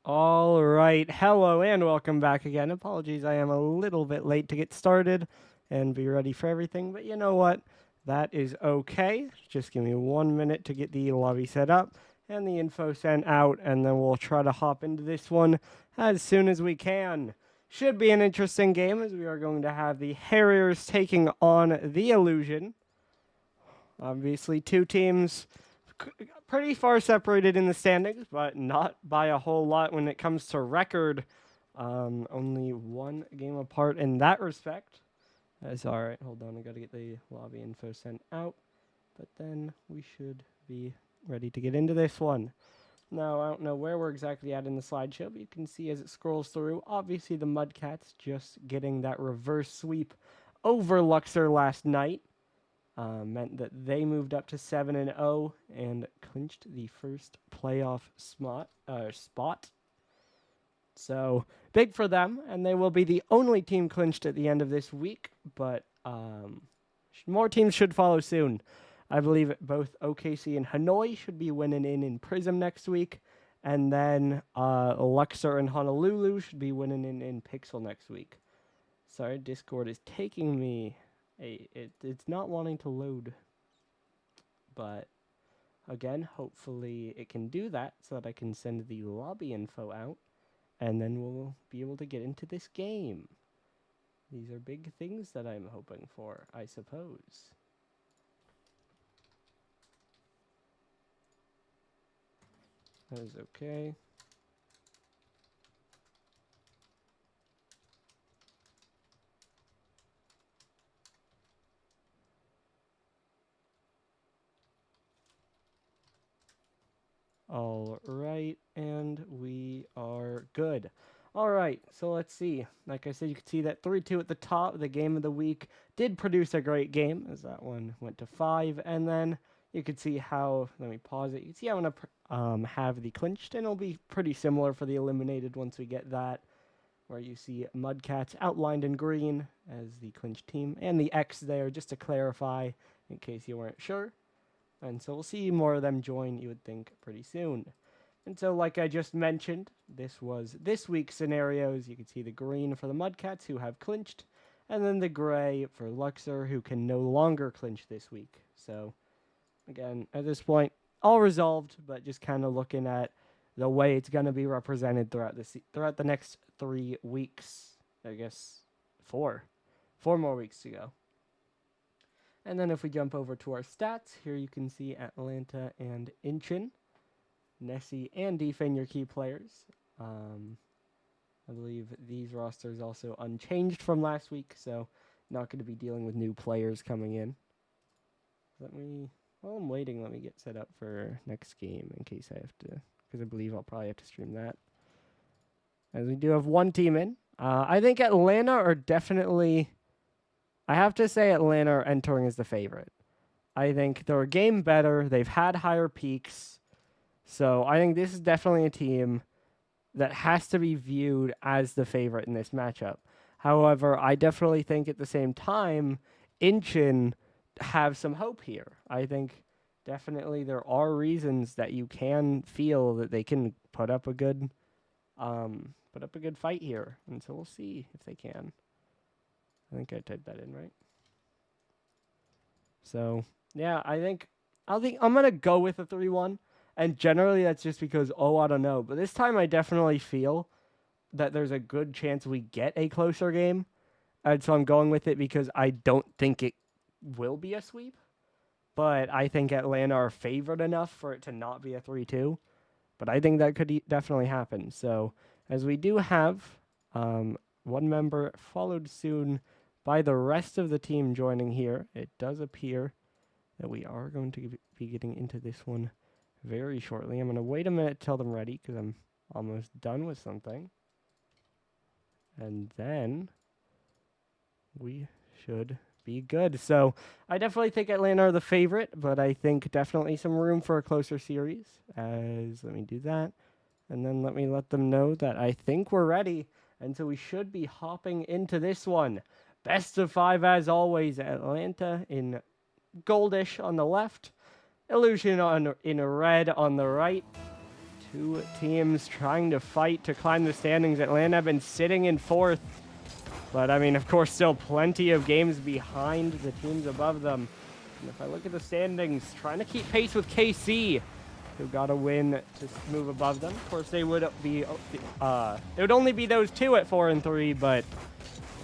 All right, hello and welcome back again. Apologies, I am a little bit late to get started and be ready for everything, but you know what? That is okay. Just give me 1 minute to get the lobby set up and the info sent out, and then we'll try to hop into this one as soon as we can. Should be an interesting game as we are going to have the Harriers taking on the Illusion. Obviously, two teams pretty far separated in the standings, but not by a whole lot when it comes to record. Only one game apart in that respect. That's all right. Hold on, I gotta get the lobby info sent out, but then we should be ready to get into this one. Now, I don't know where we're exactly at in the slideshow, but you can see as it scrolls through, obviously the Mudcats just getting that reverse sweep over Luxor last night. Meant that they moved up to 7-0 and clinched the first playoff spot. So big for them, and they will be the only team clinched at the end of this week. But more teams should follow soon. I believe both OKC and Hanoi should be winning in Prism next week, and then Luxor and Honolulu should be winning in Pixel next week. Sorry, Discord is taking me. It's not wanting to load, but again, hopefully it can do that so that I can send the lobby info out, and then we'll be able to get into this game. These are big things that I'm hoping for, I suppose. That is okay. All right, and we are good. All right, so let's see. Like I said, you can see that 3-2 at the top. The game of the week did produce a great game, as that one went to 5. And then you can see how, let me pause it. You can see how I'm going to have the clinched, and it'll be pretty similar for the eliminated once we get that, where you see Mudcats outlined in green as the clinched team, and the X there, just to clarify, in case you weren't sure. And so we'll see more of them join, you would think, pretty soon. And so, like I just mentioned, this was this week's scenarios. You can see the green for the Mudcats, who have clinched, and then the gray for Luxor, who can no longer clinch this week. So, again, at this point, all resolved, but just kind of looking at the way it's going to be represented throughout the next 3 weeks. I guess 4 more weeks to go. And then if we jump over to our stats, here you can see Atlanta and Incheon, Nessie and Defan, your key players. I believe these rosters also unchanged from last week, so not going to be dealing with new players coming in. While I'm waiting, let me get set up for next game in case I have to, because I believe I'll probably have to stream that. As we do have one team in. I think Atlanta are definitely... I have to say Atlanta are entering as the favorite. I think they're a game better. They've had higher peaks. So I think this is definitely a team that has to be viewed as the favorite in this matchup. However, I definitely think at the same time, Incheon have some hope here. I think definitely there are reasons that you can feel that they can put up a good fight here. And so we'll see if they can. I think I typed that in right. So, yeah, I think I'm going to go with a 3-1. And generally that's just because, I don't know. But this time I definitely feel that there's a good chance we get a closer game. And so I'm going with it because I don't think it will be a sweep. But I think Atlanta are favored enough for it to not be a 3-2. But I think that could definitely happen. So, as we do have one member followed soon by the rest of the team joining here, it does appear that we are going to be getting into this one very shortly. I'm going to wait a minute till I'm ready because I'm almost done with something. And then we should be good. So I definitely think Atlanta are the favorite, but I think definitely some room for a closer series. Let me do that. And then let them know that I think we're ready. And so we should be hopping into this one. Best of 5 as always. Atlanta in goldish on the left. Illusion in red on the right. Two teams trying to fight to climb the standings. Atlanta have been sitting in 4th. But, I mean, of course, still plenty of games behind the teams above them. And if I look at the standings, trying to keep pace with KC, who got a win to move above them. Of course, they would be, it would only be those two at 4 and 3, but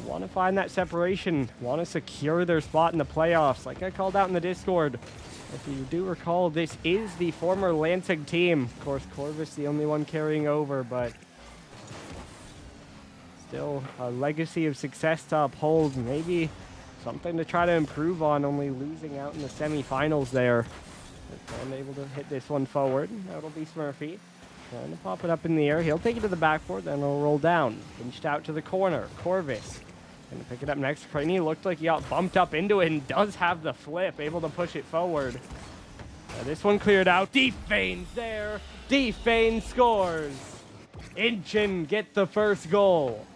want to find that separation, want to secure their spot in the playoffs. Like I called out in the Discord, if you do recall, this is the former Lansing team. Of course, Corvus the only one carrying over, but still a legacy of success to uphold. Maybe something to try to improve on, only losing out in the semifinals there. Unable to hit this one forward. That'll be Smurfy. Trying to pop it up in the air. He'll take it to the backboard, then it'll roll down. Pinched out to the corner. Corvus gonna pick it up next. Craney looked like he got bumped up into it and does have the flip, able to push it forward. This one cleared out. Defane's there. Defane scores. Incheon get the first goal.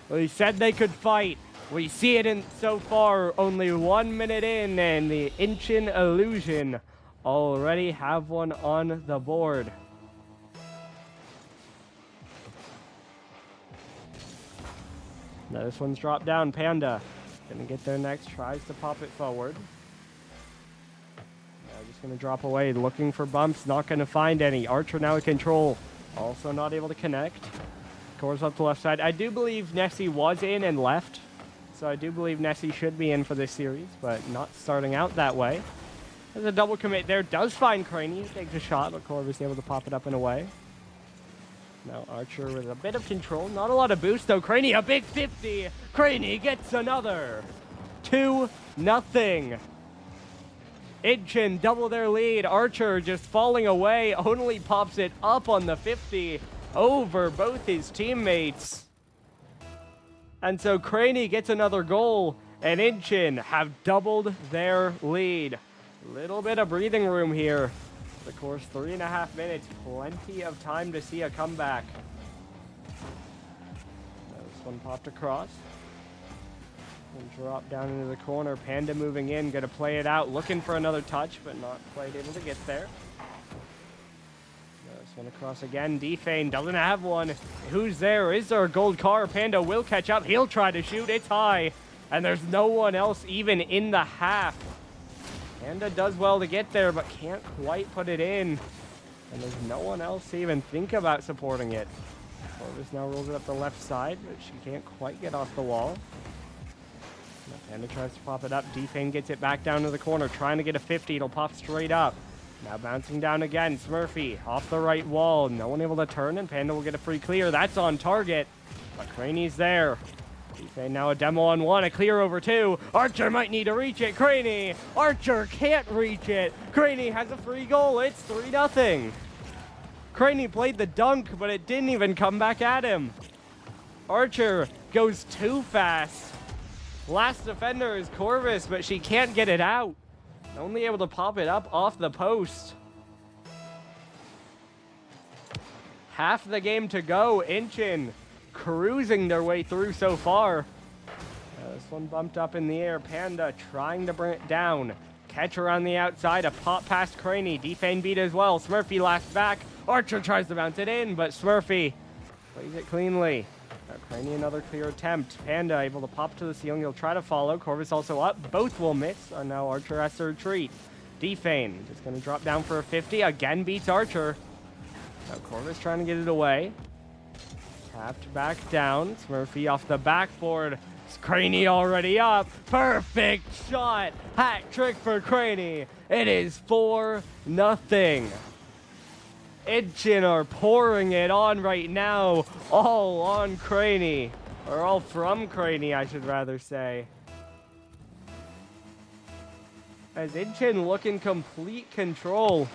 Well, he said they could fight. We see it in so far, only 1 minute in, and the Incheon Illusion already have one on the board. Now this one's dropped down. Panda gonna get there next, tries to pop it forward. Now just gonna drop away, looking for bumps, not gonna find any. Archer now in control, also not able to connect. Scores up the left side. I do believe Nessie was in and left. So I do believe Nessie should be in for this series, but not starting out that way. There's a double commit there. Does find Craney. Takes a shot, but Corvus able to pop it up and away. Now Archer with a bit of control. Not a lot of boost, though. Craney, a big 50. Craney gets another. 2-0. Incheon double their lead. Archer just falling away. Only pops it up on the 50 over both his teammates. And so Craney gets another goal, and Incheon have doubled their lead. Little bit of breathing room here. Of course, 3.5 minutes, plenty of time to see a comeback. This one popped across. And drop down into the corner. Panda moving in, gonna play it out, looking for another touch, but not quite able to get there. This one across again. Defane doesn't have one. Who's there? Is there a gold car? Panda will catch up. He'll try to shoot. It's high. And there's no one else even in the half. Panda does well to get there, but can't quite put it in. And there's no one else to even think about supporting it. Corvus now rolls it up the left side, but she can't quite get off the wall. Now Panda tries to pop it up. Defane gets it back down to the corner, trying to get a 50. It'll pop straight up. Now bouncing down again, Smurfy off the right wall. No one able to turn, and Panda will get a free clear. That's on target, but Craney's there. Defane now a demo on one, a clear over 2. Archer might need to reach it. Craney! Archer can't reach it. Craney has a free goal. It's 3-0. Craney played the dunk, but it didn't even come back at him. Archer goes too fast. Last defender is Corvus, but she can't get it out. Only able to pop it up off the post. Half the game to go. Incheon cruising their way through so far. This one bumped up in the air. Panda trying to bring it down. Catcher on the outside. A pop past Craney. Defane beat as well. Smurfy last back. Archer tries to bounce it in, but Smurfy plays it cleanly. Craney another clear attempt. Panda able to pop to the ceiling. He'll try to follow. Corvus also up. Both will miss. And now Archer has to retreat. Defane just going to drop down for a 50. Again beats Archer. Now Corvus trying to get it away. Tapped back down. Smurfy off the backboard. Craney already up. Perfect shot. Hat trick for Craney. It is 4-0. Incheon are pouring it on right now. All on Craney. Or all from Craney, I should rather say. As Incheon look in complete control.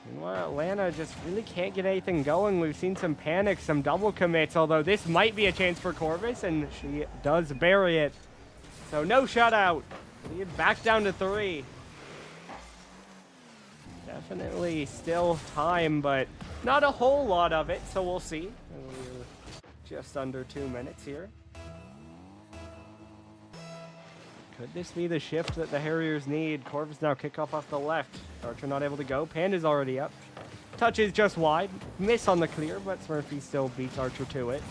Meanwhile, Atlanta just really can't get anything going. We've seen some panic, some double commits, although this might be a chance for Corvus, and she does bury it. So no shutout. Lead back down to 3. Definitely still time, but not a whole lot of it, so we'll see. We're just under 2 minutes here. Could this be the shift that the Harriers need? Corvus now kickoff off the left. Archer not able to go. Panda's already up. Touches just wide. Miss on the clear, but Smurfy still beats Archer to it.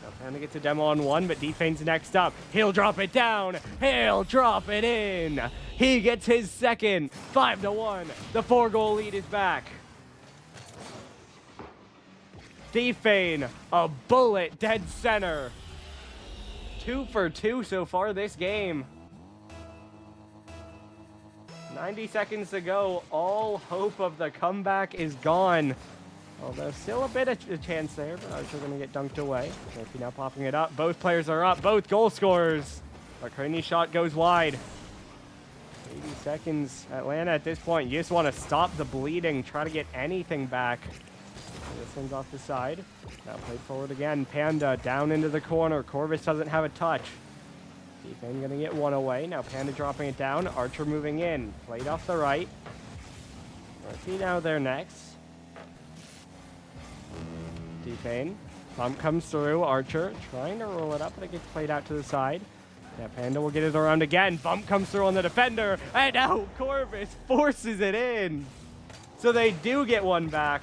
Now Panda gets a demo on one, but D-Fane's next up. He'll drop it down. He'll drop it in. He gets his second. 5-1. The 4-goal lead is back. D-Fane, a bullet dead center. 2 for 2 so far this game. 90 seconds to go. All hope of the comeback is gone. Although still a bit of a chance there, but Archer going to get dunked away. Murphy now popping it up. Both players are up. Both goal scorers. But Craney's shot goes wide. 80 seconds. Atlanta at this point, you just want to stop the bleeding. Try to get anything back. This one's off the side. Now played forward again. Panda down into the corner. Corvus doesn't have a touch. D-Fane going to get one away. Now Panda dropping it down. Archer moving in. Played off the right. Murphy now there next. D-Fane. Bump comes through. Archer trying to roll it up, but it gets played out to the side. Yeah, Panda will get it around again. Bump comes through on the defender. And now Corvus forces it in. So they do get one back.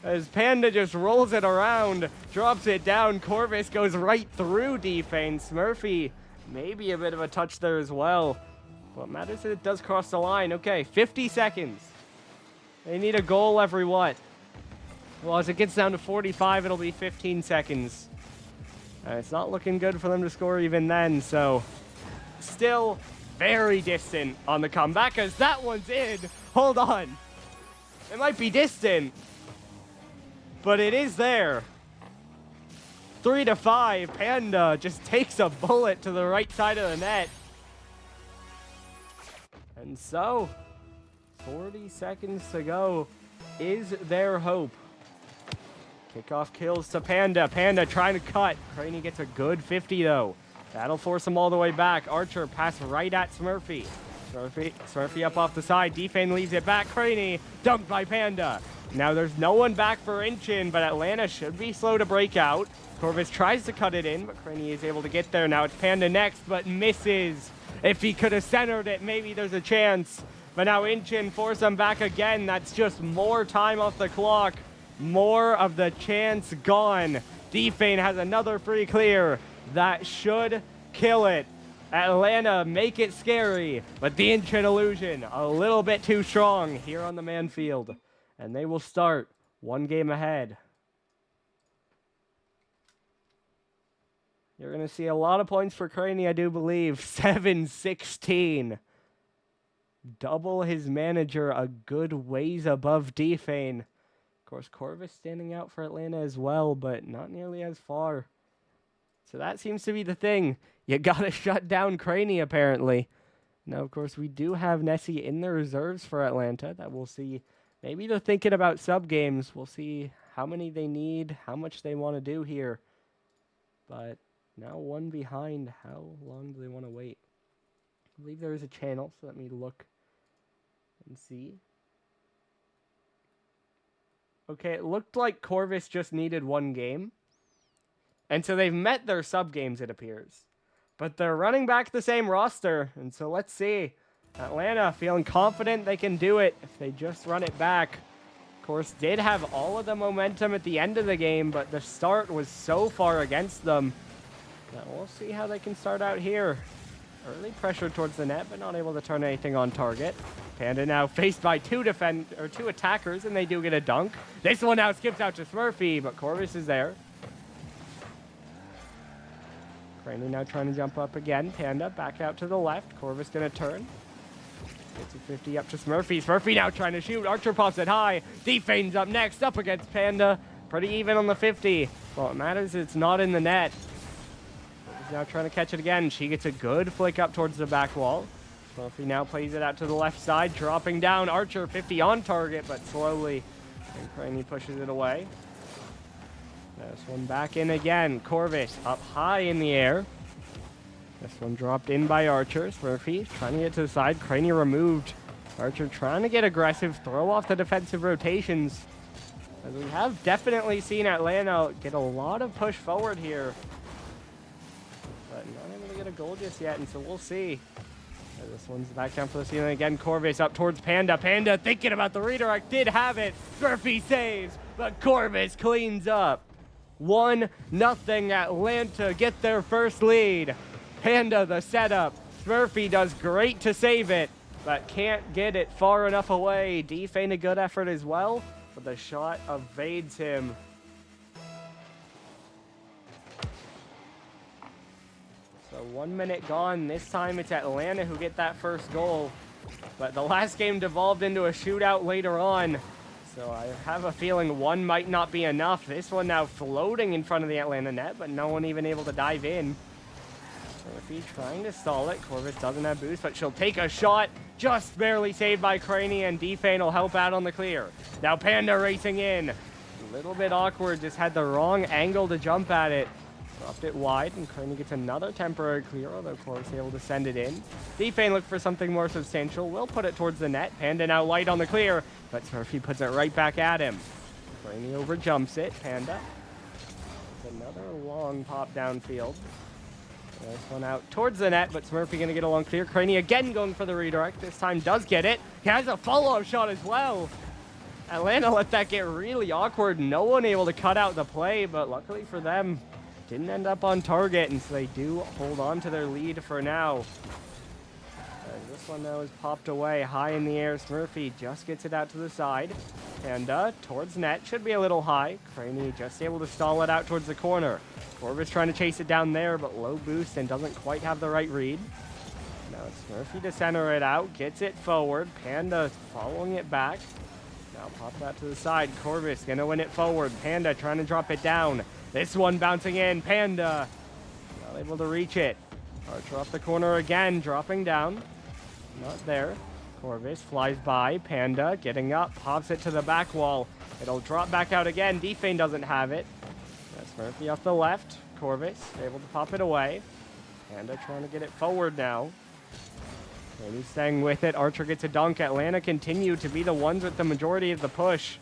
As Panda just rolls it around, drops it down. Corvus goes right through D-Fane. Smurfy, maybe a bit of a touch there as well. What matters is it does cross the line. Okay, 50 seconds. They need a goal every what? Well, as it gets down to 45, it'll be 15 seconds. It's not looking good for them to score even then, so still very distant on the comeback as that one's in. Hold on. It might be distant, but it is there. 3-5. Panda just takes a bullet to the right side of the net. And so, 40 seconds to go. Is there hope? Kickoff kills to Panda. Panda trying to cut. Craney gets a good 50 though. That'll force him all the way back. Archer pass right at Smurfy. Smurfy up off the side. D-Fane leaves it back. Craney dunked by Panda. Now there's no one back for Incheon, but Atlanta should be slow to break out. Corvus tries to cut it in, but Craney is able to get there. Now it's Panda next, but misses. If he could have centered it, maybe there's a chance. But now Incheon force them back again. That's just more time off the clock. More of the chance gone. D-Fane has another free clear. That should kill it. Atlanta make it scary, but the Incheon illusion a little bit too strong here on the man field. And they will start one game ahead. You're going to see a lot of points for Craney, I do believe. 7-16. Double his manager a good ways above D-Fane. Of course, Corvus standing out for Atlanta as well, but not nearly as far. So that seems to be the thing. You got to shut down Craney, apparently. Now, of course, we do have Nessie in the reserves for Atlanta that we'll see. Maybe they're thinking about sub-games. We'll see how many they need, how much they want to do here. But now one behind. How long do they want to wait? I believe there is a channel, so let me look and see. Okay, it looked like Corvus just needed one game. And so they've met their sub-games, it appears. But they're running back the same roster. And so let's see. Atlanta feeling confident they can do it if they just run it back. Of course, did have all of the momentum at the end of the game, but the start was so far against them. Now we'll see how they can start out here. Early pressure towards the net, but not able to turn anything on target. Panda now faced by two attackers, and they do get a dunk. This one now skips out to Smurfy, but Corvus is there. Craney now trying to jump up again. Panda back out to the left. Corvus gonna turn. Gets a 50 up to Smurfy. Smurfy now trying to shoot. Archer pops it high. D-Fane's up next, up against Panda. Pretty even on the 50. Well, it matters it's not in the net. He's now trying to catch it again. She gets a good flick up towards the back wall. Smurfy now plays it out to the left side, dropping down. Archer 50 on target, but slowly. And Craney pushes it away. This one back in again. Corvus up high in the air. This one dropped in by Archer. Smurfy trying to get to the side. Craney removed. Archer trying to get aggressive, throw off the defensive rotations. As we have definitely seen Atlanta get a lot of push forward here. But not able to get a goal just yet, and so we'll see. This one's back down for the ceiling again. Corvus up towards Panda. Panda thinking about the redirect, did have it. Smurfy saves, but Corvus cleans up. 1-0 Atlanta get their first lead. Panda the setup. Smurfy does great to save it, but can't get it far enough away. Defane a good effort as well, but the shot evades him. So 1 minute gone. This time it's Atlanta who get that first goal. But the last game devolved into a shootout later on. So I have a feeling one might not be enough. This one now floating in front of the Atlanta net, but no one even able to dive in. Murphy trying to stall it. Corvus doesn't have boost, but she'll take a shot. Just barely saved by Craney, and Defane will help out on the clear. Now Panda racing in. A little bit awkward, just had the wrong angle to jump at it. Dropped it wide, and Craney gets another temporary clear, although Corvus able to send it in. Defane looked for something more substantial. Will put it towards the net. Panda now light on the clear, but Murphy puts it right back at him. Craney over jumps it. Panda. It's another long pop downfield. This one out towards the net, but Smurfy going to get a long clear. Craney again going for the redirect. This time does get it. He has a follow-up shot as well. Atlanta let that get really awkward. No one able to cut out the play, but luckily for them, didn't end up on target, and so they do hold on to their lead for now. This one now is popped away high in the air. Smurfy just gets it out to the side. And towards net, should be a little high. Craney just able to stall it out towards the corner. Corvus trying to chase it down there, but low boost and doesn't quite have the right read. Now it's Smurfy to center it out, gets it forward. Panda following it back. Now pop that to the side. Corvus gonna win it forward. Panda trying to drop it down. This one bouncing in. Panda not able to reach it. Archer off the corner again, dropping down. Not there. Corvus flies by. Panda getting up, pops it to the back wall. It'll drop back out again. Defane doesn't have it. That's Murphy off the left. Corvus able to pop it away. Panda trying to get it forward now. Craney staying with it. Archer gets a dunk. Atlanta continue to be the ones with the majority of the push.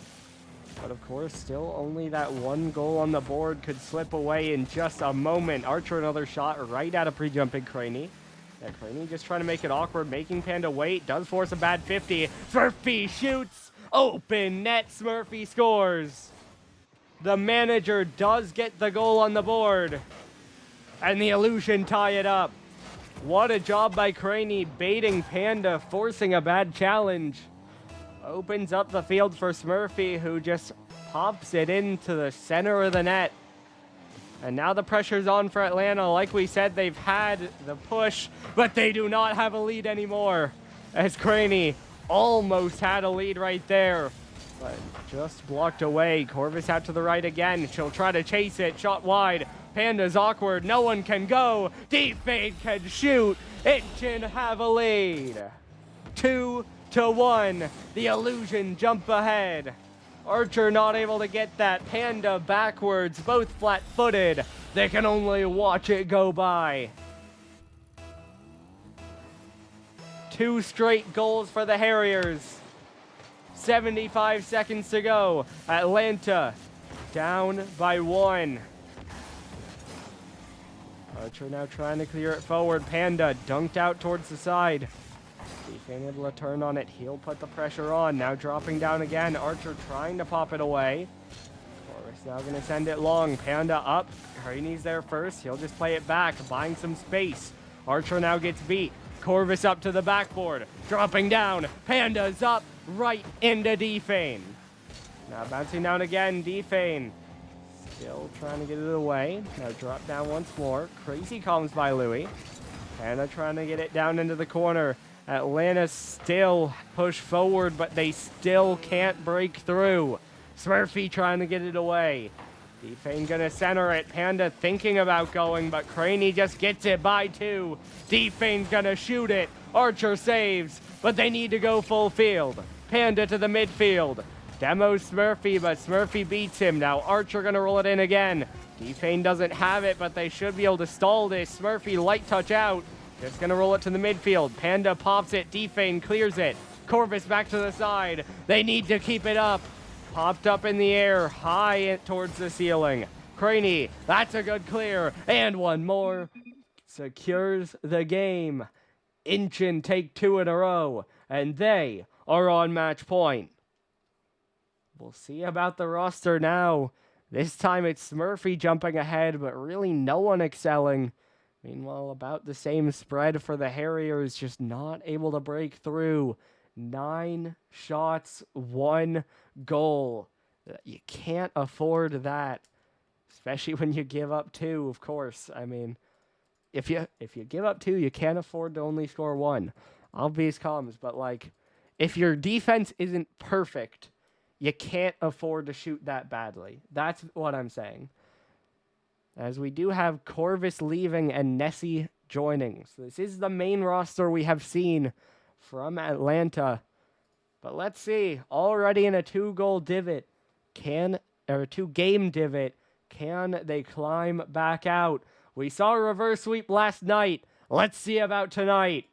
But of course, still only that one goal on the board could slip away in just a moment. Archer another shot right out of pre-jumping Craney. Yeah, Craney just trying to make it awkward, making Panda wait. Does force a bad 50. Smurfy shoots. Open net. Smurfy scores. The manager does get the goal on the board. And the Illusion tie it up. What a job by Craney, baiting Panda, forcing a bad challenge. Opens up the field for Smurfy, who just pops it into the center of the net. And now the pressure's on for Atlanta. Like we said, they've had the push, but they do not have a lead anymore. As Craney almost had a lead right there, but just blocked away. Corvus out to the right again. She'll try to chase it. Shot wide. Panda's awkward. No one can go. Defane can shoot. Incheon have a lead. 2-1. The Illusion jump ahead. Archer not able to get that. Panda backwards, both flat-footed. They can only watch it go by. 2 straight goals for the Harriers. 75 seconds to go. Atlanta down by 1. Archer now trying to clear it forward. Panda dunked out towards the side. Defane able to turn on it. He'll put the pressure on. Now dropping down again. Archer trying to pop it away. Corvus now going to send it long. Panda up. Craney's there first. He'll just play it back, buying some space. Archer now gets beat. Corvus up to the backboard. Dropping down. Panda's up right into Defane. Now bouncing down again. Defane still trying to get it away. Now drop down once more. Crazy comes by Louis. Panda trying to get it down into the corner. Atlanta still push forward, but they still can't break through. Smurfy trying to get it away. Defane gonna center it. Panda thinking about going, but Craney just gets it by 2. Defane's gonna shoot it. Archer saves, but they need to go full field. Panda to the midfield. Demos Smurfy, but Smurfy beats him. Now Archer gonna roll it in again. Defane doesn't have it, but they should be able to stall this. Smurfy light touch out. Just gonna roll it to the midfield. Panda pops it. Defane clears it. Corvus back to the side. They need to keep it up. Popped up in the air, high towards the ceiling. Craney, that's a good clear. And one more. Secures the game. Incheon take 2 in a row, and they are on match point. We'll see about the roster now. This time it's Smurfy jumping ahead, but really no one excelling. Meanwhile, about the same spread for the Harriers, just not able to break through. 9 shots, 1 goal. You can't afford that, especially when you give up 2, of course. I mean, if you give up 2, you can't afford to only score 1. Obvious comms, but like, if your defense isn't perfect, you can't afford to shoot that badly. That's what I'm saying. As we do have Corvus leaving and Nessie joining. So this is the main roster we have seen from Atlanta. But let's see. Already in a 2-goal divot. 2-game divot. Can they climb back out? We saw a reverse sweep last night. Let's see about tonight.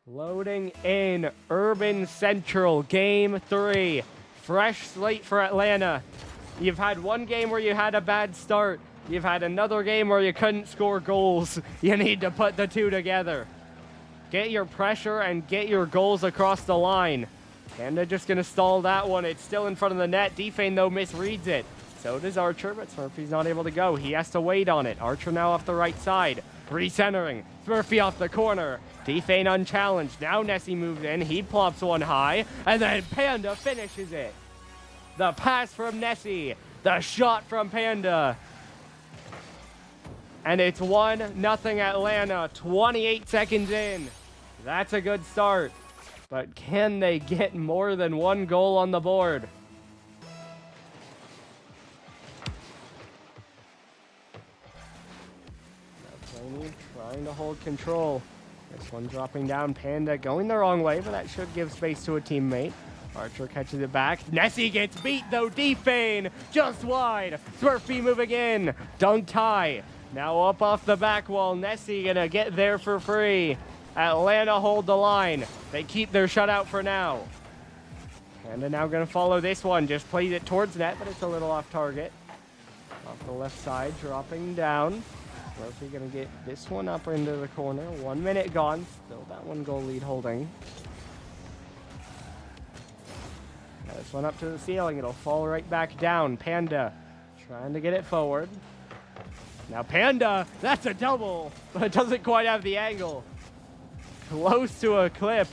Loading in Urban Central, Game 3. Fresh slate for Atlanta. You've had one game where you had a bad start. You've had another game where you couldn't score goals. You need to put the 2 together. Get your pressure and get your goals across the line. Panda just going to stall that one. It's still in front of the net. Defane, though, misreads it. So does Archer, but Smurfy's not able to go. He has to wait on it. Archer now off the right side. Recentering. Smurfy off the corner. Defane unchallenged. Now Nessie moves in. He plops one high. And then Panda finishes it. The pass from Nessie. The shot from Panda. And it's 1-0 Atlanta. 28 seconds in. That's a good start. But can they get more than 1 goal on the board? Trying to hold control. This one dropping down. Panda going the wrong way, but that should give space to a teammate. Archer catches it back. Nessie gets beat, though. Defane just wide. Smurfy moving in. Dunked high. Now up off the back wall. Nessie gonna get there for free. Atlanta hold the line. They keep their shutout for now. Panda now gonna follow this one. Just plays it towards net, but it's a little off target. Off the left side, dropping down. Smurfy gonna get this one up into the corner. 1 minute gone. Still that 1-goal lead holding. Now this one up to the ceiling. It'll fall right back down. Panda trying to get it forward. Now Panda, that's a double, but it doesn't quite have the angle. Close to a clip.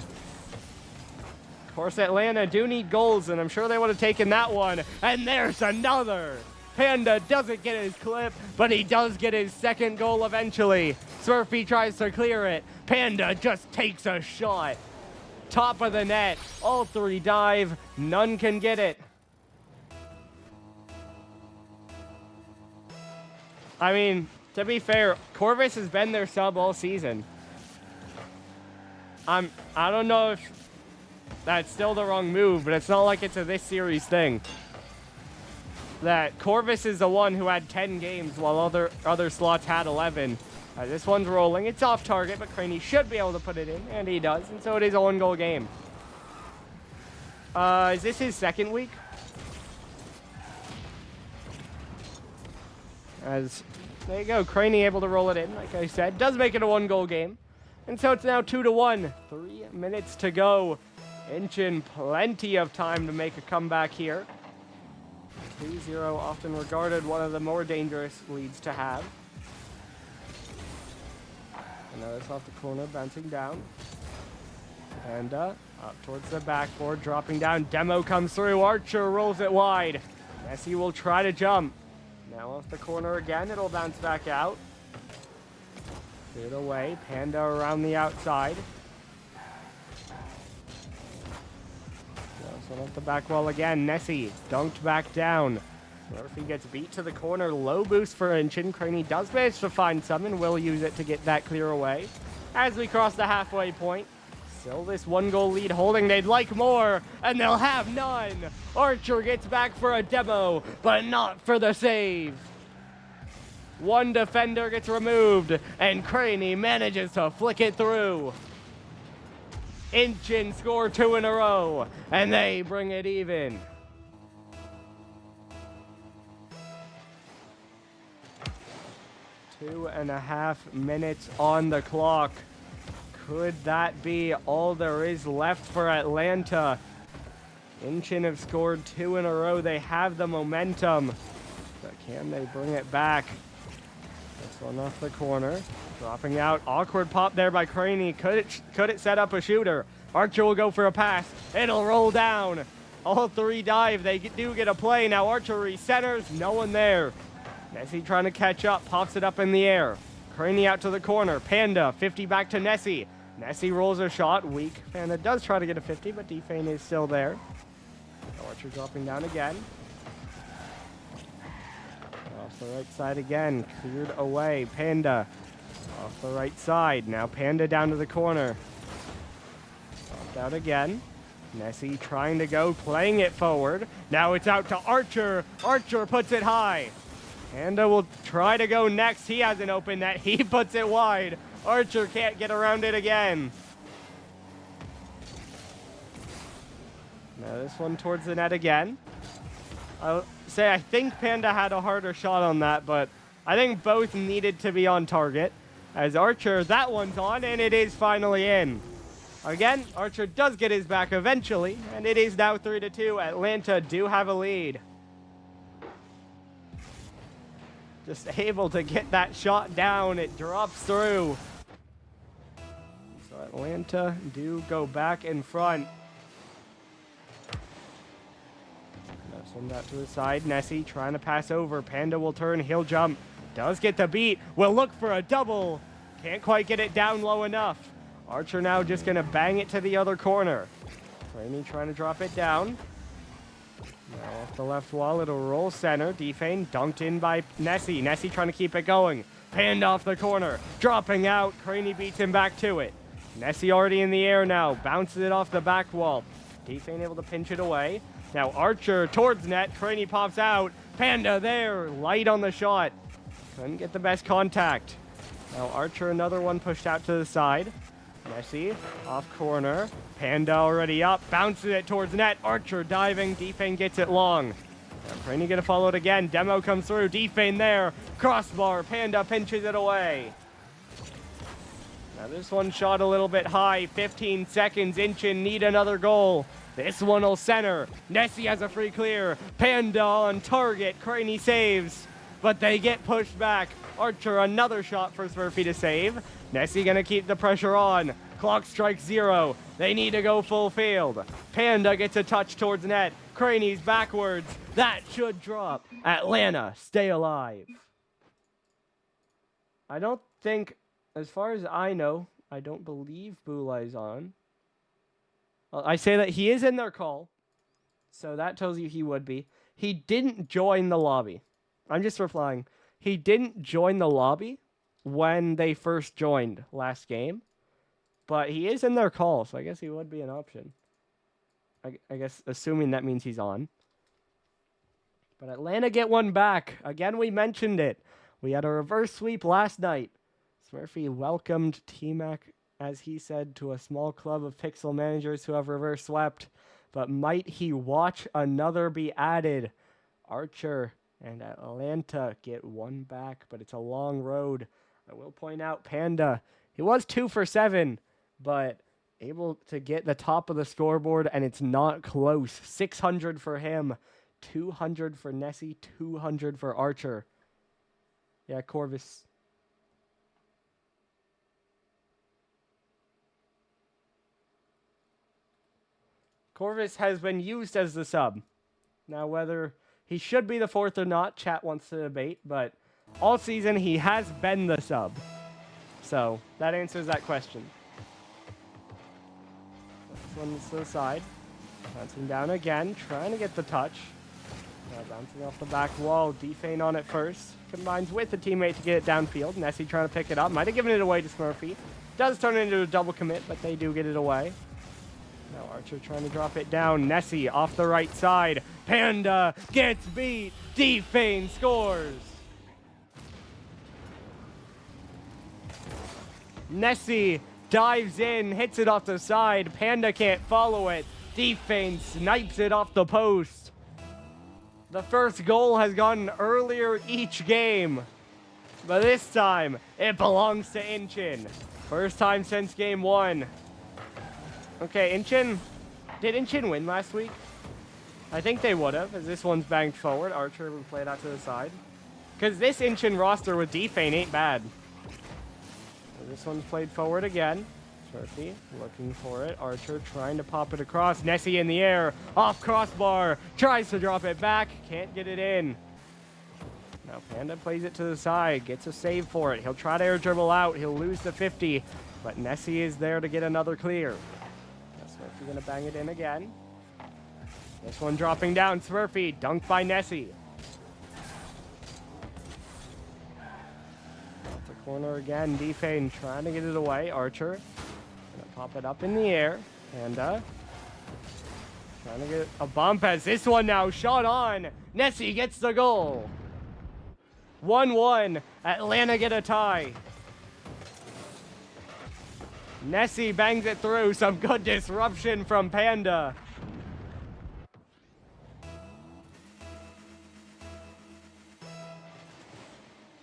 Of course, Atlanta do need goals, and I'm sure they would have taken that one. And there's another. Panda doesn't get his clip, but he does get his 2nd goal eventually. Smurfy tries to clear it. Panda just takes a shot. Top of the net. All 3 dive. None can get it. I mean, to be fair, Corvus has been their sub all season. I don't know if that's still the wrong move, but it's not like it's a this series thing. That Corvus is the one who had 10 games while other slots had 11. This one's rolling. It's off target, but Craney should be able to put it in, and he does. And so it is a 1-goal game. Is this his 2nd week? As there you go, Craney able to roll it in, like I said. Does make it a 1-goal game. And so it's now 2-1. 3 minutes to go. Incheon, plenty of time to make a comeback here. 2-0, often regarded one of the more dangerous leads to have. And now it's off the corner, bouncing down. And up towards the backboard, dropping down. Demo comes through. Archer rolls it wide. Nessie will try to jump. Now off the corner again, it'll bounce back out. Cleared away. Panda around the outside. So off the back wall again. Nessie dunked back down. Murphy gets beat to the corner. Low boost for Incheon. Craney does manage to find some and will use it to get that clear away. As we cross the halfway point. Still this 1-goal lead holding. They'd like more, and they'll have none. Archer gets back for a demo, but not for the save. 1 defender gets removed, and Craney manages to flick it through. Incheon score 2 in a row, and they bring it even. Two and a half minutes on the clock. Could that be all there is left for Atlanta? Incheon have scored 2 in a row. They have the momentum. But can they bring it back? This one off the corner. Dropping out. Awkward pop there by Craney. Could it set up a shooter? Archer will go for a pass. It'll roll down. All three dive. They do get a play. Now Archer recenters. No one there. Nessie trying to catch up. Pops it up in the air. Craney out to the corner. Panda 50 back to Nessie. Nessie rolls a shot. Weak. Panda does try to get a 50, but Defane is still there. Archer dropping down again. Off the right side again. Cleared away. Panda off the right side. Now Panda down to the corner. Dropped out again. Nessie trying to go, playing it forward. Now it's out to Archer. Archer puts it high. Panda will try to go next. He has an open net. He puts it wide. Archer can't get around it again. Now this one towards the net again. I'll say I think Panda had a harder shot on that, but I think both needed to be on target. As Archer, that one's on, and it is finally in. Again, Archer does get his back eventually, and it is now 3-2. Atlanta do have a lead. Just able to get that shot down. It drops through. So Atlanta do go back in front. Now send that to the side. Nessie trying to pass over. Panda will turn. He'll jump. Does get the beat. Will look for a double. Can't quite get it down low enough. Archer now just going to bang it to the other corner. Craney trying to drop it down. Now off the left wall, it'll roll center. Defane dunked in by Nessie. Nessie trying to keep it going. Panned off the corner. Dropping out. Craney beats him back to it. Nessie already in the air now. Bounces it off the back wall. Defane able to pinch it away. Now Archer towards net. Craney pops out. Panda there. Light on the shot. Couldn't get the best contact. Now Archer, another one pushed out to the side. Nessie off corner. Panda already up. Bounces it towards net. Archer diving. Defane gets it long. Now Craney gonna follow it again. Demo comes through. Defane there. Crossbar. Panda pinches it away. Now this one shot a little bit high. 15 seconds. Incheon need another goal. This one will center. Nessie has a free clear. Panda on target. Craney saves. But they get pushed back. Archer, another shot for Smurfy to save. Nessie gonna keep the pressure on. Clock strikes 0. They need to go full field. Panda gets a touch towards net. Craney's backwards. That should drop. Atlanta, stay alive. I don't think, as far as I know, I don't believe Bulai's on. Well, I say that he is in their call, so that tells you he would be. He didn't join the lobby. I'm just replying. He didn't join the lobby when they first joined last game, but he is in their call, so I guess he would be an option. I guess assuming that means he's on. But Atlanta get one back. Again, we mentioned it. We had a reverse sweep last night. Smurfy welcomed T-Mac, as he said, to a small club of pixel managers who have reverse swept. But might he watch another be added? Archer and Atlanta get one back, but it's a long road. I will point out Panda, he was 2 for 7, but able to get the top of the scoreboard, and it's not close. 600 for him, 200 for Nessie, 200 for Archer. Yeah, Corvus. Corvus has been used as the sub. Now, whether he should be the 4th or not, chat wants to debate, but all season he has been the sub. So, that answers that question. This one's to the side. Bouncing down again, trying to get the touch. Now bouncing off the back wall, Defane on it first. Combines with the teammate to get it downfield. Nessie trying to pick it up. Might have given it away to Smurfy. Does turn it into a double commit, but they do get it away. Now Archer trying to drop it down. Nessie off the right side. Panda gets beat. Defane scores. Nessie dives in, hits it off the side. Panda can't follow it. Defane snipes it off the post. The first goal has gone earlier each game, but this time it belongs to Incheon. First time since game 1. Okay, Incheon. Did Incheon win last week? I think they would have, as this one's banged forward. Archer would play it out to the side. Because this Incheon roster with Defane ain't bad. So this one's played forward again. Smurfy looking for it. Archer trying to pop it across. Nessie in the air. Off crossbar. Tries to drop it back. Can't get it in. Now Panda plays it to the side. Gets a save for it. He'll try to air dribble out. He'll lose the 50. But Nessie is there to get another clear. Smurfy going to bang it in again. This one dropping down. Smurfy. Dunked by Nessie. Off the corner again. Defane trying to get it away. Archer. Gonna pop it up in the air. Panda. Trying to get a bump as this one now shot on. Nessie gets the goal. 1-1. Atlanta get a tie. Nessie bangs it through. Some good disruption from Panda.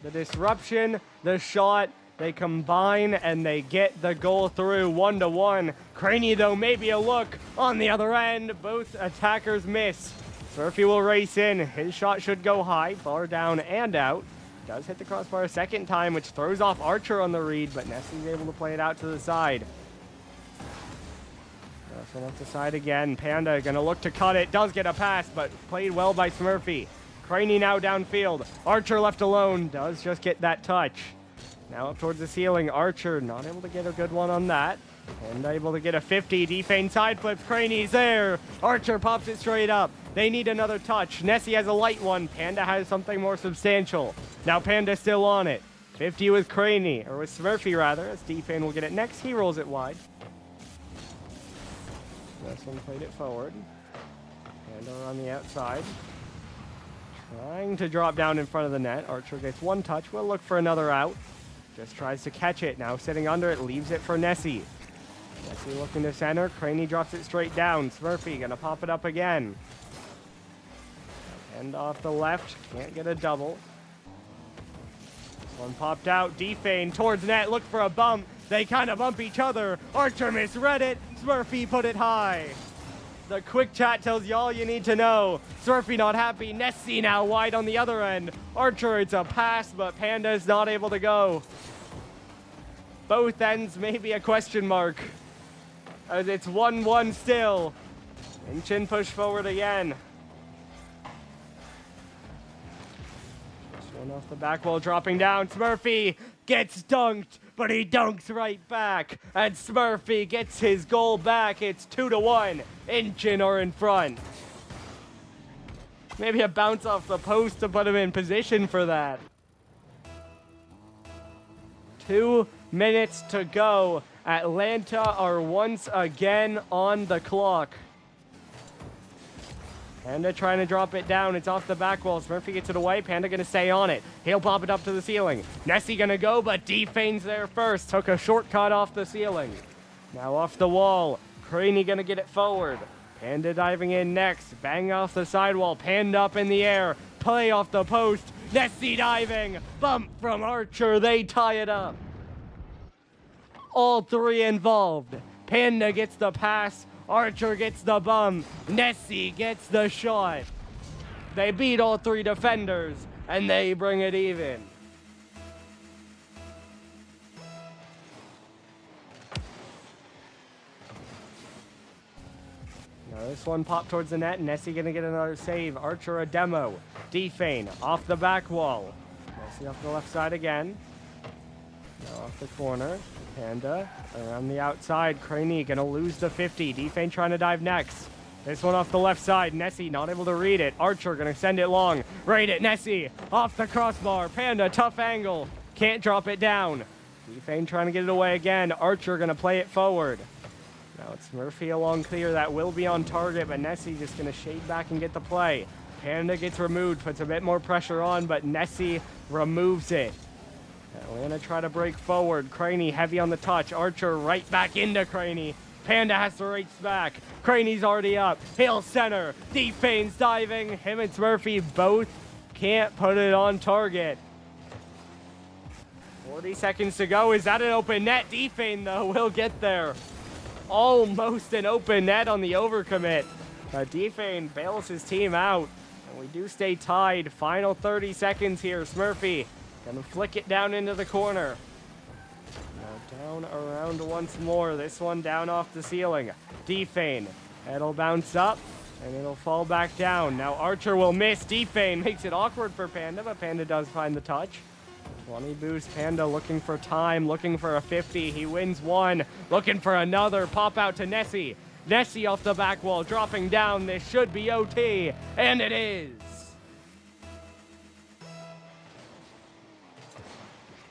The disruption, the shot, they combine and they get the goal through. 1-1. Craney, though, maybe a look on the other end. Both attackers miss. Smurfy will race in. His shot should go high, bar down and out. Does hit the crossbar a second time, which throws off Archer on the read, but Nessie's able to play it out to the side. This one off the side again. Panda gonna look to cut it. Does get a pass, but played well by Smurfy. Craney now downfield. Archer left alone. Does just get that touch. Now up towards the ceiling. Archer not able to get a good one on that. And able to get a 50. Defane side flips. Craney's there. Archer pops it straight up. They need another touch. Nessie has a light one. Panda has something more substantial. Now Panda still on it. 50 with Craney, or with Smurfy rather, as Defane will get it next. He rolls it wide. This one played it forward. Panda on the outside. Trying to drop down in front of the net. Archer gets one touch. We'll look for another out. Just tries to catch it. Now sitting under it. Leaves it for Nessie. Nessie looking to center. Craney drops it straight down. Smurfy gonna pop it up again. And off the left. Can't get a double. This one popped out. Defane towards net. Look for a bump. They kind of bump each other. Archer misread it. Smurfy put it high. The quick chat tells you all you need to know. Smurfy not happy. Nessie now wide on the other end. Archer, it's a pass, but Panda is not able to go. Both ends maybe a question mark, as it's 1-1 still. Incheon push forward again. This one off the back wall dropping down. Smurfy gets dunked, but he dunks right back. And Smurfy gets his goal back. It's 2-1. Incheon are in front. Maybe a bounce off the post to put him in position for that. 2 minutes to go. Atlanta are once again on the clock. Panda trying to drop it down. It's off the back wall. Smurfy gets it away. Panda going to stay on it. He'll pop it up to the ceiling. Nessie going to go, but Defane's there first. Took a shortcut off the ceiling. Now off the wall. Craney going to get it forward. Panda diving in next. Bang off the sidewall. Panda up in the air. Play off the post. Nessie diving. Bump from Archer. They tie it up. All three involved. Panda gets the pass. Archer gets the bum. Nessie gets the shot. They beat all three defenders, and they bring it even. Now this one popped towards the net. Nessie gonna get another save. Archer a demo. Defane off the back wall. Nessie off the left side again. Now off the corner. Panda around the outside. Craney gonna lose the 50. Defane trying to dive next. This one off the left side. Nessie not able to read it. Archer gonna send it long. Right at Nessie. Off the crossbar. Panda tough angle. Can't drop it down. Defane trying to get it away again. Archer gonna play it forward. Now it's Smurfy along clear. That will be on target, but Nessie just gonna shade back and get the play. Panda gets removed. Puts a bit more pressure on, but Nessie removes it. Atlanta try to break forward. Craney heavy on the touch. Archer right back into Craney. Panda has to race back. Craney's already up. He'll center. Defane's diving. Him and Smurfy both can't put it on target. 40 seconds to go. Is that an open net? Defane, though, will get there. Almost an open net on the overcommit. Defane bails his team out. And we do stay tied. Final 30 seconds here. Smurfy gonna flick it down into the corner. Now down around once more. This one down off the ceiling. Defane. It'll bounce up. And it'll fall back down. Now Archer will miss. Defane makes it awkward for Panda, but Panda does find the touch. 20 boost. Panda looking for time, looking for a 50. He wins one, looking for another. Pop out to Nessie. Nessie off the back wall, dropping down. This should be OT, and it is.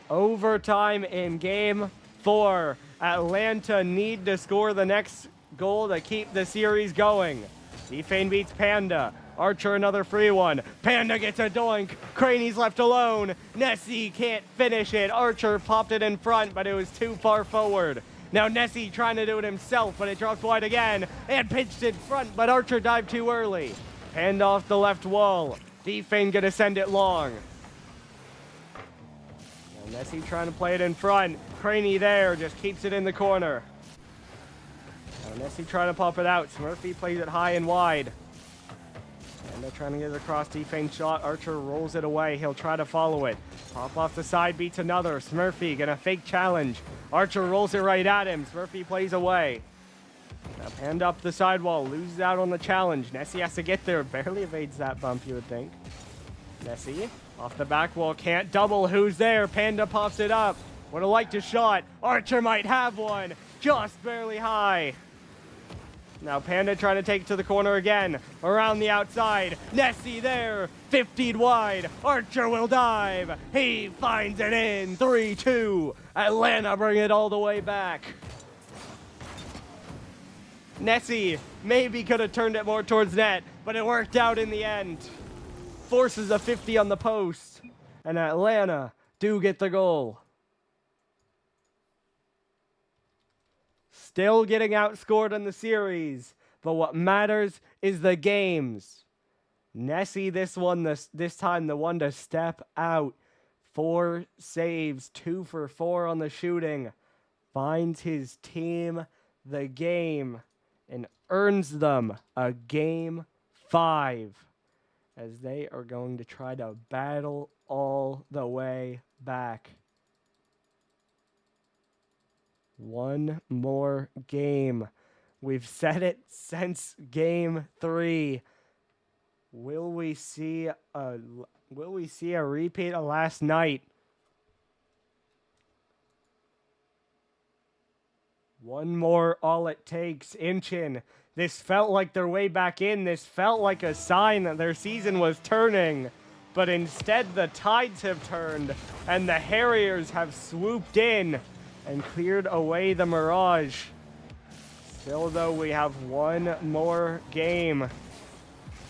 Overtime in game 4. Atlanta need to score the next goal to keep the series going. Defane beats Panda. Archer another free one. Panda gets a doink. Craney's left alone. Nessie can't finish it. Archer popped it in front, but it was too far forward. Now Nessie trying to do it himself, but it drops wide again. And pitched in front, but Archer dived too early. Panda off the left wall. Defane gonna send it long. Now Nessie trying to play it in front. Craney there, just keeps it in the corner. Now Nessie trying to pop it out. Smurfy plays it high and wide. Panda trying to get it across. Defane shot. Archer rolls it away. He'll try to follow it. Pop off the side, beats another. Smurfy gonna fake challenge. Archer rolls it right at him. Smurfy plays away. Now Panda up the sidewall. Loses out on the challenge. Nessie has to get there. Barely evades that bump, you would think. Nessie off the back wall. Can't double. Who's there? Panda pops it up. Would have liked a shot. Archer might have one. Just barely high. Now Panda trying to take it to the corner again. Around the outside. Nessie there. 50'd wide. Archer will dive. He finds it in. 3-2. Atlanta bring it all the way back. Nessie maybe could have turned it more towards net, but it worked out in the end. Forces a 50 on the post. And Atlanta do get the goal. Still getting outscored in the series, but what matters is the games. Nessie this time the one to step out. 4 saves, 2 for 4 on the shooting. Finds his team the game and earns them a game 5 as they are going to try to battle all the way back. One more game. We've said it since game 3. Will we see a repeat of last night? One more, all it takes. Incheon. This felt like their way back in. This felt like a sign that their season was turning. But instead, the tides have turned, and the Harriers have swooped in and cleared away the mirage. Still, though, we have one more game.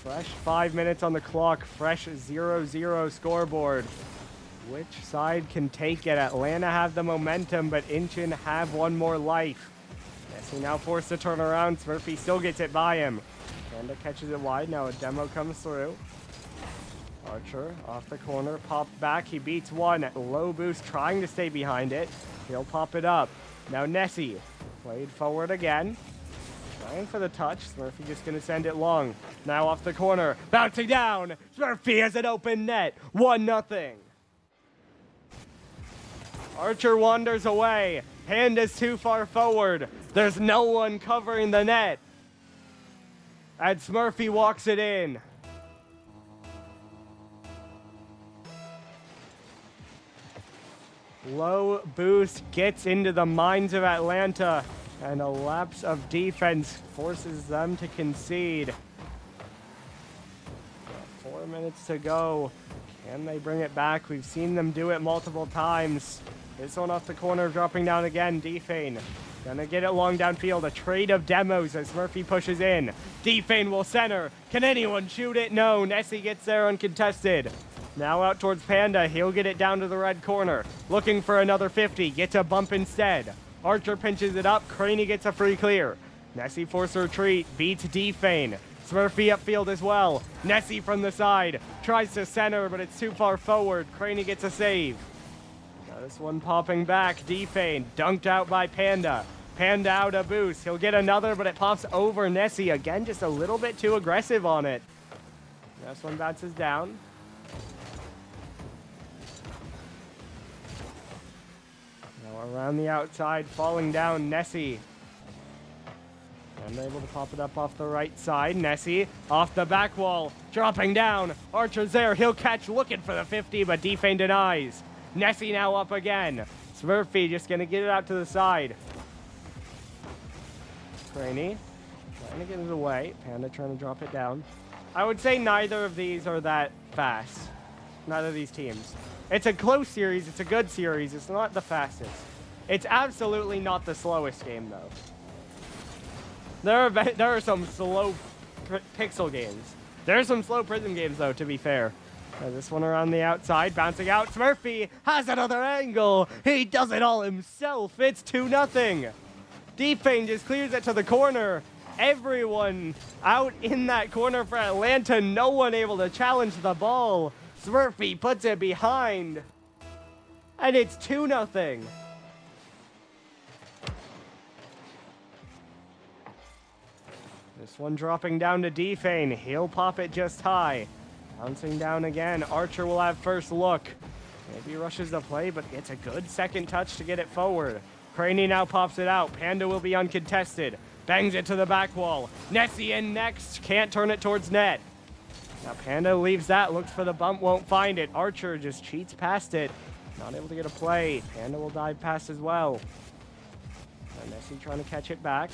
Fresh 5 minutes on the clock. Fresh 0-0 scoreboard. Which side can take it? Atlanta have the momentum, but Incheon have one more life. Nessie now forced to turn around. Smurfy still gets it by him. Panda catches it wide. Now a demo comes through. Archer off the corner, popped back. He beats one. Low boost, trying to stay behind it. He'll pop it up. Now Nessie played forward again. Trying for the touch. Smurfy just going to send it long. Now off the corner. Bouncing down. Smurfy has an open net. 1-0. Archer wanders away. Panda's too far forward. There's no one covering the net. And Smurfy walks it in. Low boost gets into the minds of Atlanta, and a lapse of defense forces them to concede. 4 minutes to go. Can they bring it back? We've seen them do it multiple times. This one off the corner, dropping down again. Defane gonna get it long downfield. A trade of demos as Murphy pushes in. Defane will center. Can anyone shoot it? No. Nessie gets there uncontested. Now out towards Panda. He'll get it down to the red corner. Looking for another 50. Gets a bump instead. Archer pinches it up. Craney gets a free clear. Nessie forces a retreat. Beats Defane. Smurfy upfield as well. Nessie from the side. Tries to center, but it's too far forward. Craney gets a save. Now This one popping back. Defane dunked out by Panda. Panda out a boost. He'll get another, but it pops over Nessie. Again, just a little bit too aggressive on it. This one bounces down. Now around the outside, falling down, Nessie. Unable to pop it up off the right side. Nessie off the back wall, dropping down. Archer's there. He'll catch, looking for the 50, but Defane denies. Nessie now up again. Smurfy just going to get it out to the side. Craney trying to get it away. Panda trying to drop it down. I would say neither of these are that fast. Neither of these teams. It's a close series. It's a good series. It's not the fastest. It's absolutely not the slowest game, though. There are some slow pixel games. There are some slow Prism games, though, to be fair. This one around the outside, bouncing out. Smurfy has another angle. He does it all himself. It's 2-0. Defane just clears it to the corner. Everyone out in that corner for Atlanta. No one able to challenge the ball. Smurfy puts it behind. And it's 2-0. This one dropping down to Defane. He'll pop it just high. Bouncing down again. Archer will have first look. Maybe rushes the play, but gets a good second touch to get it forward. Craney now pops it out. Panda will be uncontested. Bangs it to the back wall. Nessie in next. Can't turn it towards net. Now Panda leaves that. Looks for the bump. Won't find it. Archer just cheats past it. Not able to get a play. Panda will dive past as well. Now Nessie trying to catch it back.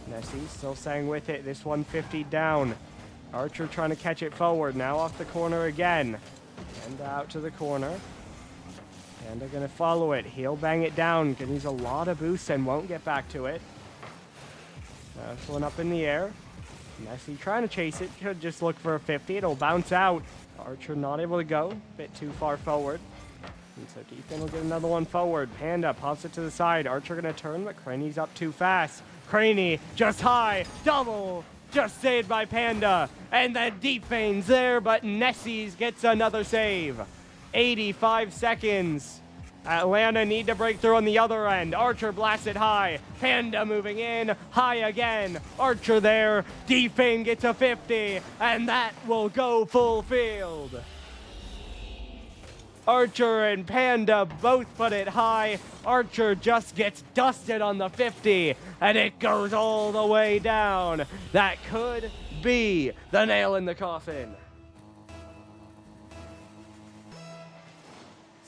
Nessie still staying with it. This 150 down. Archer trying to catch it forward. Now off the corner again. And out to the corner. And they're going to follow it. He'll bang it down. Can use a lot of boosts and won't get back to it. This one up in the air. Nessie trying to chase it. Should just look for a 50. It'll bounce out. Archer not able to go. Bit too far forward. And so Defane will get another one forward. Panda pops it to the side. Archer going to turn, but Craney's up too fast. Craney just high. Double. Just saved by Panda. And then Defane's there, but Nessie's gets another save. 85 seconds. Atlanta need to break through on the other end. Archer blasts it high. Panda moving in. High again. Archer there. Defane gets a 50. And that will go full field. Archer and Panda both put it high. Archer just gets dusted on the 50. And it goes all the way down. That could be the nail in the coffin.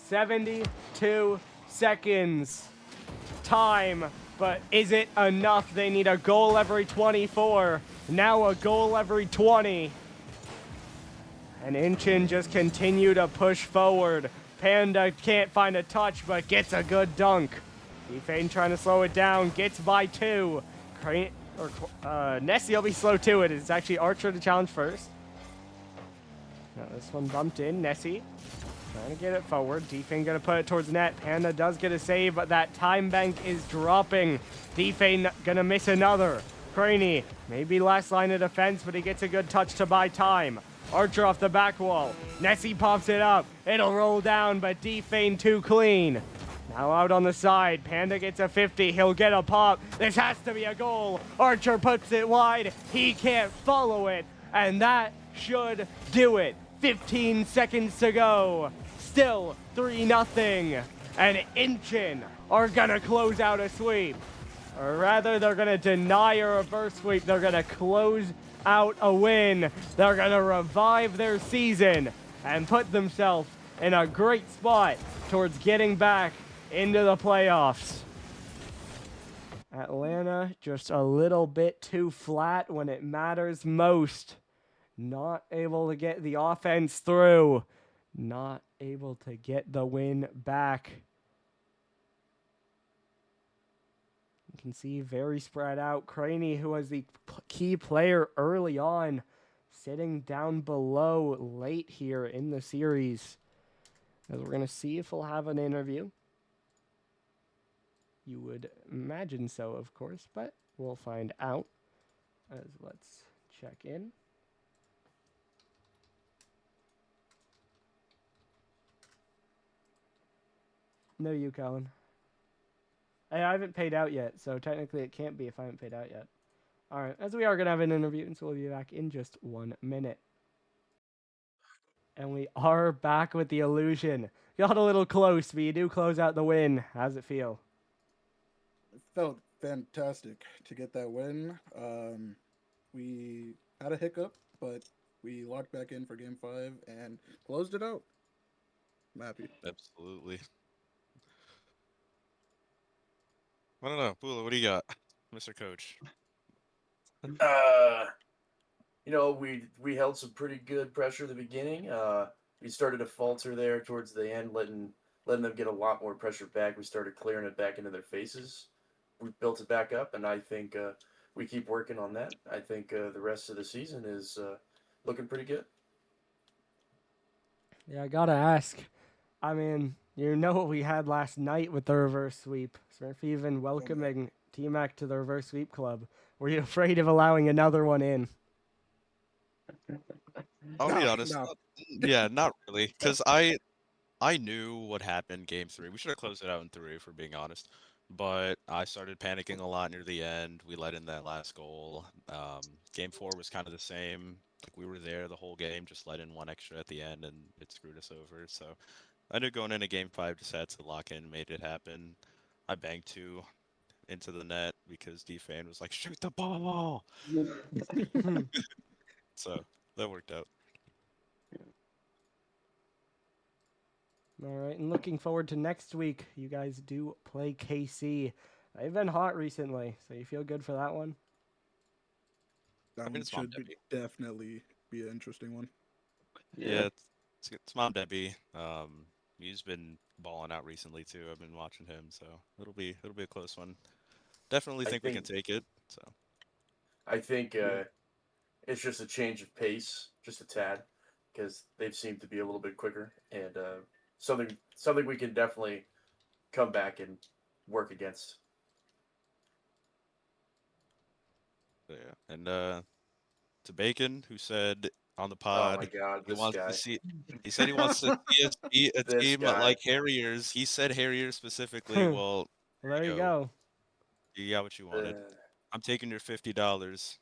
72 seconds time, but is it enough? They need a goal every 24. Now a goal every 20. And Incheon just continue to push forward. Panda can't find a touch, but gets a good dunk. Defane trying to slow it down, gets by 2. Nessie will be slow to it. It's actually Archer to challenge first. Now this one bumped in. Nessie trying to get it forward. Defane going to put it towards net. Panda does get a save, but that time bank is dropping. Defane going to miss another. Craney, maybe last line of defense, but he gets a good touch to buy time. Archer off the back wall. Nessie pops it up. It'll roll down, but Defane too clean. Now out on the side. Panda gets a 50. He'll get a pop. This has to be a goal. Archer puts it wide. He can't follow it. And that should do it. 15 seconds to go. Still 3-0. And Incheon are going to close out a sweep. Or rather, they're going to deny a reverse sweep. They're going to close out a win. They're going to revive their season and put themselves in a great spot towards getting back into the playoffs. Atlanta just a little bit too flat when it matters most. Not able to get the offense through. Not able to get the win back. You can see very spread out. Craney, who was the key player early on, sitting down below late here in the series. As we're going to see if he'll have an interview. You would imagine so, of course, but we'll find out. As let's check in. No, you, Colin. Hey, I haven't paid out yet, so technically it can't be if I haven't paid out yet. All right, as we are going to have an interview, and so we'll be back in just 1 minute. And we are back with the illusion. Got a little close, but you do close out the win. How's it feel? It felt fantastic to get that win. We had a hiccup, but we locked back in for game 5 and closed it out. I'm happy. Absolutely. I don't know. Bula, what do you got, Mr. Coach? Uh, we held some pretty good pressure at the beginning. We started to falter there towards the end, letting them get a lot more pressure back. We started clearing it back into their faces. We built it back up, and I think we keep working on that. I think the rest of the season is looking pretty good. Yeah, I gotta ask. I mean, you know what we had last night with the reverse sweep. Smurfy even Oh man, welcoming T-Mac to the reverse sweep club. Were you afraid of allowing another one in? I'll be no, honest. no, Yeah, not really, because I knew what happened game 3. We should have closed it out in 3, if we're being honest. But I started panicking a lot near the end. We let in that last goal. Game 4 was kind of the same. Like we were there the whole game, just let in one extra at the end, and it screwed us over. So I knew going into game 5, just had to lock in, made it happen. I banged 2 into the net because D-Fan was like, shoot the ball. So that worked out. All right, and looking forward to next week. You guys do play KC. They've been hot recently, so you feel good for that one? that I mean, one it's Mom should Debbie. definitely be an interesting one. Yeah, Yeah, it's Mom Debbie. He's been balling out recently too. I've been watching him, so it'll be a close one. Definitely I think we can think take it. So I think yeah. it's just a change of pace, just a tad, because they've seemed to be a little bit quicker, and something we can definitely come back and work against. yeah, and to Bacon, who said on the Oh my pod God, he this wants to guy, see. He said he wants to see us beat a this team guy. like Harriers. He said Harriers specifically. Well, Well, there there you you go. go. You got what you wanted. Uh, I'm taking your $50.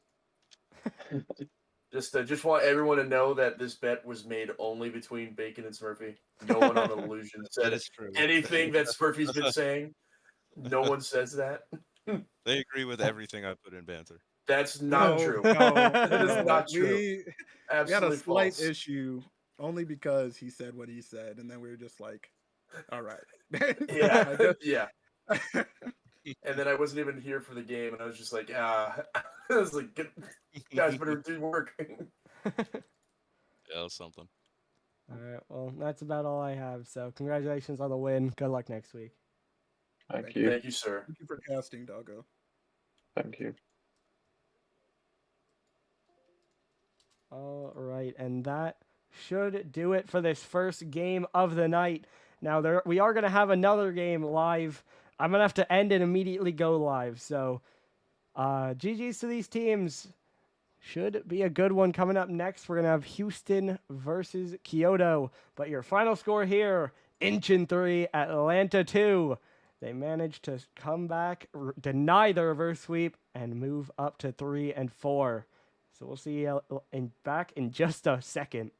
just want everyone to know that this bet was made only between Bacon and Smurfy. No one on the illusion That said is true. anything that Smurfy's been saying. No one says that. They agree with everything I put in banter. That's not No, true. no, That is no. not true. We had a Absolutely slight false. issue only because he said what he said, and then we were just like, all right. Yeah, I guess yeah. And then I wasn't even here for the game, and I was just like, I was like, guys better do work. Yeah, that was something. All right, well, that's about all I have. So, congratulations on the win. Good luck next week. Thank thank you. you. Thank you, sir. Thank you for casting, Doggo. Thank you. All right, and that should do it for this first game of the night. Now, we are going to have another game live. I'm going to have to end and immediately go live. So, GG's to these teams. Should be a good one coming up next. We're going to have Houston versus Kyoto. But your final score here, Incheon 3, Atlanta 2. They managed to come back, deny the reverse sweep, and move up to 3 and 4. So we'll see you back in just a second.